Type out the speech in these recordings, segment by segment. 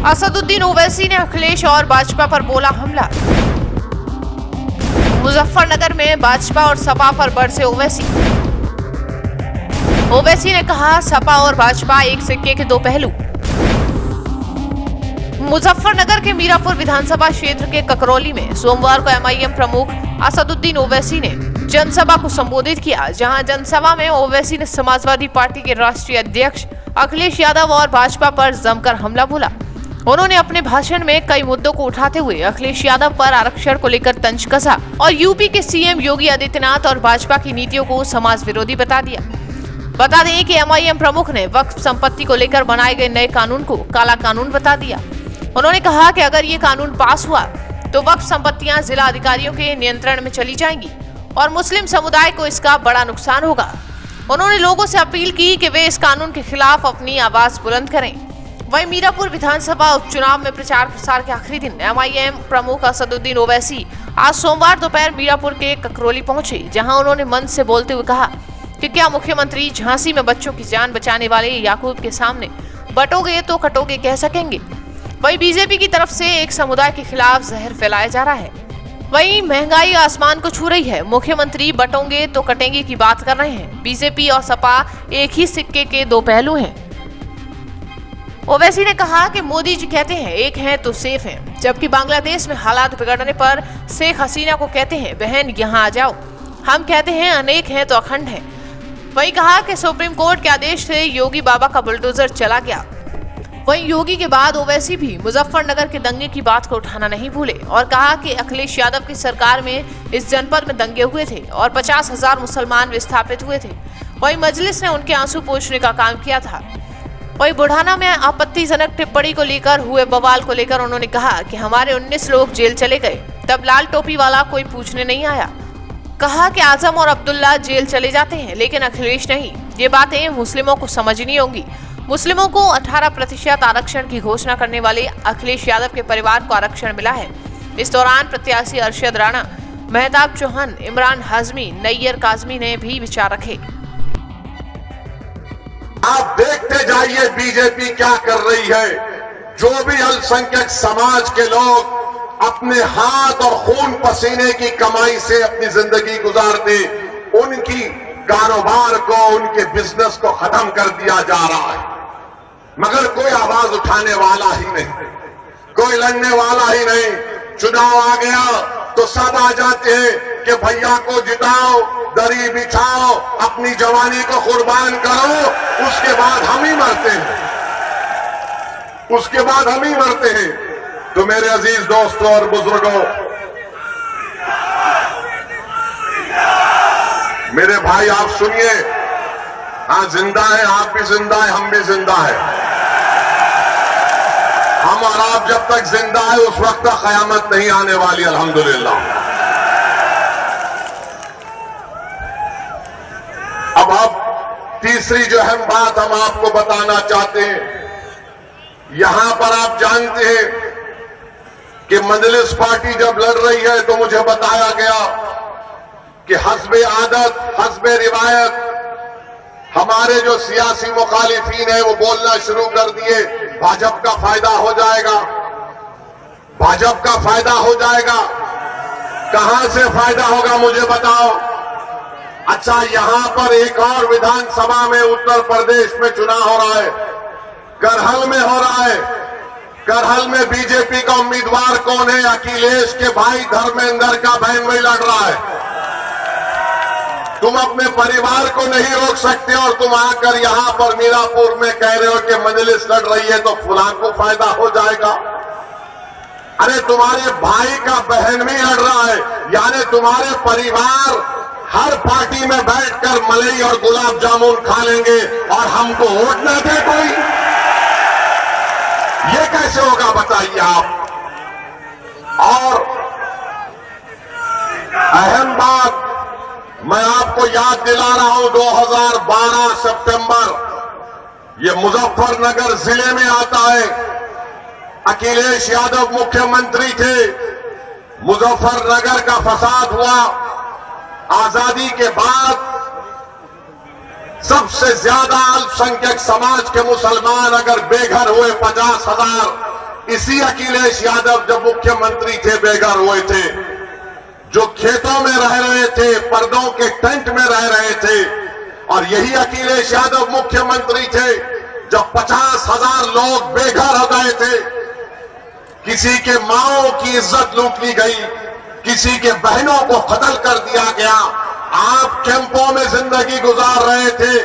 असदुद्दीन ओवैसी ने अखिलेश और भाजपा पर बोला हमला। मुजफ्फरनगर में भाजपा और सपा पर बरसे ओवैसी। ओवैसी ने कहा सपा और भाजपा एक सिक्के के दो पहलू। मुजफ्फरनगर के मीरापुर विधानसभा क्षेत्र के ककरौली में सोमवार को एमआईएम प्रमुख असदुद्दीन ओवैसी ने जनसभा को संबोधित किया, जहां जनसभा में ओवैसी ने समाजवादी पार्टी के राष्ट्रीय अध्यक्ष अखिलेश यादव और भाजपा पर जमकर हमला बोला। उन्होंने अपने भाषण में कई मुद्दों को उठाते हुए अखिलेश यादव पर आरक्षण को लेकर तंज कसा और यूपी के सीएम योगी आदित्यनाथ और भाजपा की नीतियों को समाज विरोधी बता दिया। बता दें कि एमआईएम प्रमुख ने वक्फ संपत्ति को लेकर बनाए गए नए कानून को काला कानून बता दिया। उन्होंने कहा कि अगर ये कानून पास हुआ तो वक्फ संपत्तियां जिला अधिकारियों के नियंत्रण में चली जाएंगी और मुस्लिम समुदाय को इसका बड़ा नुकसान होगा। उन्होंने लोगों से अपील की कि वे इस कानून के खिलाफ अपनी आवाज बुलंद करें। वहीं मीरापुर विधानसभा उपचुनाव में प्रचार प्रसार के आखिरी दिन एमआईएम प्रमुख असदुद्दीन ओवैसी आज सोमवार दोपहर मीरापुर के ककरौली पहुंचे, जहां उन्होंने मंच से बोलते हुए कहा कि क्या मुख्यमंत्री झांसी में बच्चों की जान बचाने वाले याकूब के सामने बटोगे तो कटोगे कह सकेंगे। वहीं बीजेपी की तरफ से एक समुदाय के खिलाफ जहर फैलाया जा रहा है। वहीं महंगाई आसमान को छू रही है। मुख्यमंत्री बटोगे तो कटेंगे की बात कर रहे हैं। बीजेपी और सपा एक ही सिक्के के दो पहलू हैं। ओवैसी ने कहा कि मोदी जी कहते हैं एक हैं तो सेफ हैं, जबकि बांग्लादेश में हालात बिगड़ने पर शेख हसीना को कहते हैं बहन यहाँ आ जाओ। हम कहते हैं अनेक हैं तो अखंड हैं। वहीं कहा कि सुप्रीम कोर्ट के आदेश से योगी बाबा का बुलडोजर चला गया। वहीं योगी के बाद ओवैसी भी मुजफ्फरनगर के दंगे की बात को उठाना नहीं भूले और कहा कि अखिलेश यादव की सरकार में इस जनपद में दंगे हुए थे और 50,000 मुसलमान विस्थापित हुए थे। वहीं मजलिस ने उनके आंसू पोंछने का काम किया था। वहीं बुढ़ाना में आपत्तिजनक टिप्पणी को लेकर हुए बवाल को लेकर उन्होंने कहा कि हमारे 19 लोग जेल चले गए, तब लाल टोपी वाला कोई पूछने नहीं आया। कहा कि आजम और अब्दुल्ला जेल चले जाते हैं लेकिन अखिलेश नहीं। ये बातें मुस्लिमों को समझनी होंगी। मुस्लिमों को 18% आरक्षण की घोषणा करने वाले अखिलेश यादव के परिवार को आरक्षण मिला है। इस दौरान प्रत्याशी अरशद राणा, मेहताब चौहान, इमरान हाजमी, नैयर काजमी ने भी विचार रखे। आप देखते जाइए बीजेपी क्या कर रही है। जो भी अल्पसंख्यक समाज के लोग अपने हाथ और खून पसीने की कमाई से अपनी जिंदगी गुजारते, उनकी कारोबार को, उनके बिजनेस को खत्म कर दिया जा रहा है, मगर कोई आवाज उठाने वाला ही नहीं, कोई लड़ने वाला ही नहीं। चुनाव आ गया तो सब आ जाते हैं कि भैया को जिताओ, दरी बिछाओ, अपनी जवानी को कुर्बान करो, उसके बाद हम ही मरते हैं, उसके बाद हम ही मरते हैं। तो मेरे अजीज दोस्तों और बुजुर्गों, मेरे भाई आप सुनिए, हाँ जिंदा है, आप भी जिंदा है, हम भी जिंदा है। हम और आप जब तक जिंदा है उस वक्त तक कयामत नहीं आने वाली, अल्हम्दुलिल्लाह। अब तीसरी जो अहम बात हम आपको बताना चाहते हैं, यहां पर आप जानते हैं कि मजलिस पार्टी जब लड़ रही है तो मुझे बताया गया कि हस्बे आदत, हस्बे रिवायत हमारे जो सियासी मुखालिफीन है वो बोलना शुरू कर दिए भाजपा का फायदा हो जाएगा, भाजपा का फायदा हो जाएगा। कहां से फायदा होगा मुझे बताओ। अच्छा, यहां पर एक और विधानसभा में उत्तर प्रदेश में चुनाव हो रहा है, करहल में हो रहा है। करहल में बीजेपी का उम्मीदवार कौन है? अखिलेश के भाई धर्मेंद्र का बहन वही लड़ रहा है। तुम अपने परिवार को नहीं रोक सकते और तुम आकर यहां पर मीरापुर में कह रहे हो कि मजलिस लड़ रही है तो फुलां को फायदा हो जाएगा। अरे तुम्हारे भाई का बहन भी लड़ रहा है, यानी तुम्हारे परिवार हर पार्टी में बैठकर मलाई और गुलाब जामुन खा लेंगे और हमको वोट न दे कोई। ये कैसे होगा बताइए आप। और अहम बात मैं आपको याद दिला रहा हूं, 2012 सितंबर ये मुजफ्फरनगर जिले में आता है। अखिलेश यादव मुख्यमंत्री थे, मुजफ्फरनगर का फसाद हुआ। आजादी के बाद सबसे ज्यादा अल्पसंख्यक समाज के मुसलमान अगर बेघर हुए 50,000, इसी अखिलेश यादव जब मुख्यमंत्री थे, बेघर हुए थे, जो खेतों में रह रहे थे, पर्दों के टेंट में रह रहे थे, और यही अखिलेश यादव मुख्यमंत्री थे जब 50,000 लोग बेघर हो गए थे, किसी के माओं की इज्जत लूट ली गई, किसी के बहनों को कत्ल कर दिया गया। आप कैंपों में जिंदगी गुजार रहे थे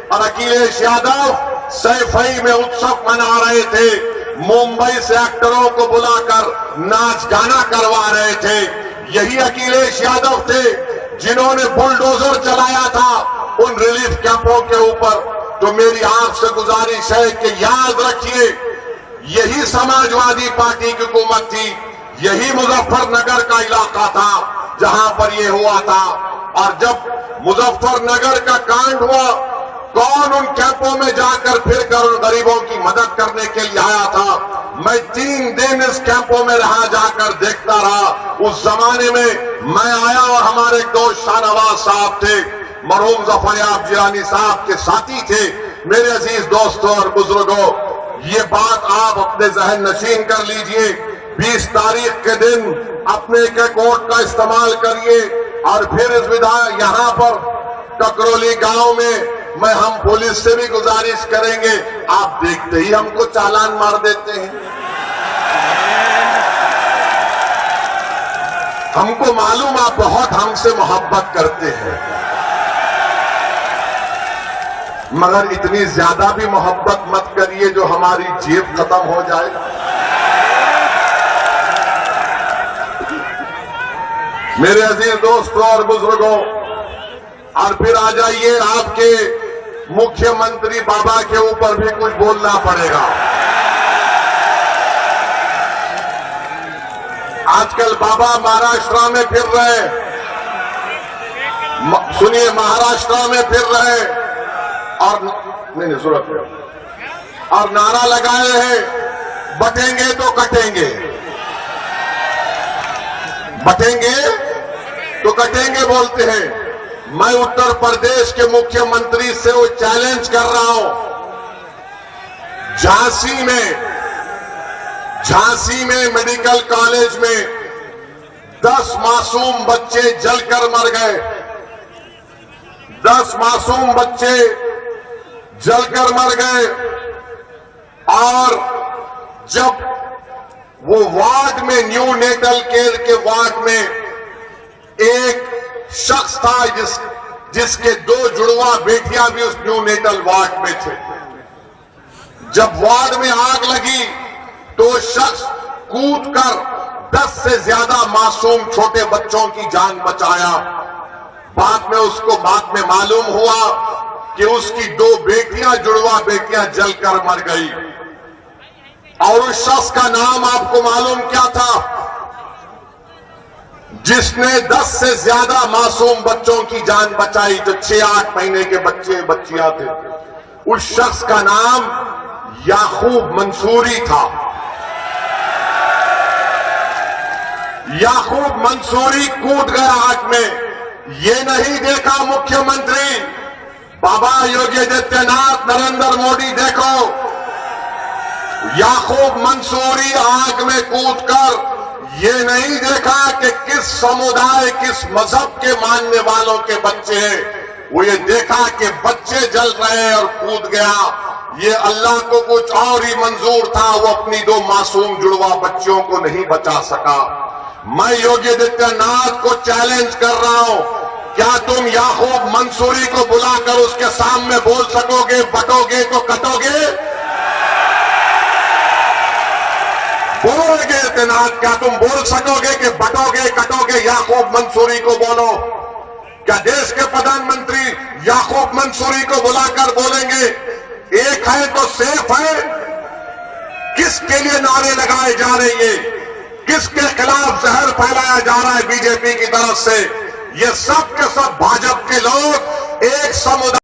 और अखिलेश यादव सैफई में उत्सव मना रहे थे, मुंबई से एक्टरों को बुलाकर नाच गाना करवा रहे थे। यही अखिलेश यादव थे जिन्होंने बुलडोजर चलाया था उन रिलीफ कैंपों के ऊपर। तो मेरी आपसे गुजारिश है कि याद रखिए, यही समाजवादी पार्टी की हुकूमत थी, यही मुजफ्फरनगर का इलाका था जहां पर यह हुआ था। और जब मुजफ्फरनगर का कांड हुआ, कौन उन कैंपों में जाकर फिरकर उन गरीबों की मदद करने के लिए आया था? मैं 3 दिन इस कैंपों में रहा, जाकर देखता रहा। उस जमाने में मैं आया और हमारे दोस्त शाहनवाज साहब थे, मरहूम जफरयाब जिलानी साहब के साथी थे। मेरे अजीज दोस्तों और बुजुर्गों, ये बात आप अपने जहन नशीन कर लीजिए। 20 तारीख के दिन अपने एक वोट का इस्तेमाल करिए और फिर इस विधायक यहां पर ककरौली गांव में हम पुलिस से भी गुजारिश करेंगे, आप देखते ही हमको चालान मार देते हैं। हमको मालूम आप बहुत हमसे मोहब्बत करते हैं, मगर इतनी ज्यादा भी मोहब्बत मत करिए जो हमारी जेब खत्म हो जाए। मेरे अजीज दोस्तों और बुजुर्गों, और फिर आ जाइए, आपके मुख्यमंत्री बाबा के ऊपर भी कुछ बोलना पड़ेगा। आजकल बाबा महाराष्ट्र में फिर रहे, सुनिए, महाराष्ट्र में फिर रहे और नहीं जरूरत है, और नारा लगाए हैं, बटेंगे तो कटेंगे, बटेंगे तो कटेंगे बोलते हैं। मैं उत्तर प्रदेश के मुख्यमंत्री से वो चैलेंज कर रहा हूं, झांसी में मेडिकल कॉलेज में 10 मासूम बच्चे जलकर मर गए। 10 मासूम बच्चे जलकर मर गए, और जब वो वार्ड में, न्यू नेटल केयर के वार्ड में एक शख्स था जिसके 2 जुड़वा बेटियां भी उस न्यू नेटल वार्ड में थे। जब वार्ड में आग लगी तो शख्स कूदकर 10 से ज्यादा मासूम छोटे बच्चों की जान बचाया। बाद में मालूम हुआ कि उसकी 2 बेटियां, जुड़वा बेटियां जलकर मर गई। और उस शख्स का नाम आपको मालूम क्या था? जिसने 10 से ज्यादा मासूम बच्चों की जान बचाई, जो 6-8 महीने के बच्चे बच्चियां थे। उस शख्स का नाम याकूब मंसूरी था। याकूब मंसूरी कूद गया आग में। ये नहीं देखा मुख्यमंत्री बाबा योगी आदित्यनाथ, नरेंद्र मोदी, देखो याकूब मंसूरी आग में कूदकर ये नहीं देखा कि किस समुदाय, किस मजहब के मानने वालों के बच्चे हैं। वो ये देखा कि बच्चे जल रहे हैं और कूद गया। ये अल्लाह को कुछ और ही मंजूर था, वो अपनी 2 मासूम जुड़वा बच्चियों को नहीं बचा सका। मैं योगी आदित्यनाथ को चैलेंज कर रहा हूं, क्या तुम याकूब मंसूरी को बुलाकर उसके सामने बोल सकोगे, बटोगे तो कटोगे? बोलोगे आदित्यनाथ, क्या तुम बोल सकोगे कि बटोगे कटोगे? याकूब मंसूरी को बोलो। क्या देश के प्रधानमंत्री याकूब मंसूरी को बुलाकर बोलेंगे एक है तो सेफ है? किसके लिए नारे लगाए जा रहे हैं? किसके खिलाफ जहर फैलाया जा रहा है बीजेपी की तरफ से? ये सब के सब भाजपा के लोग एक समुदाय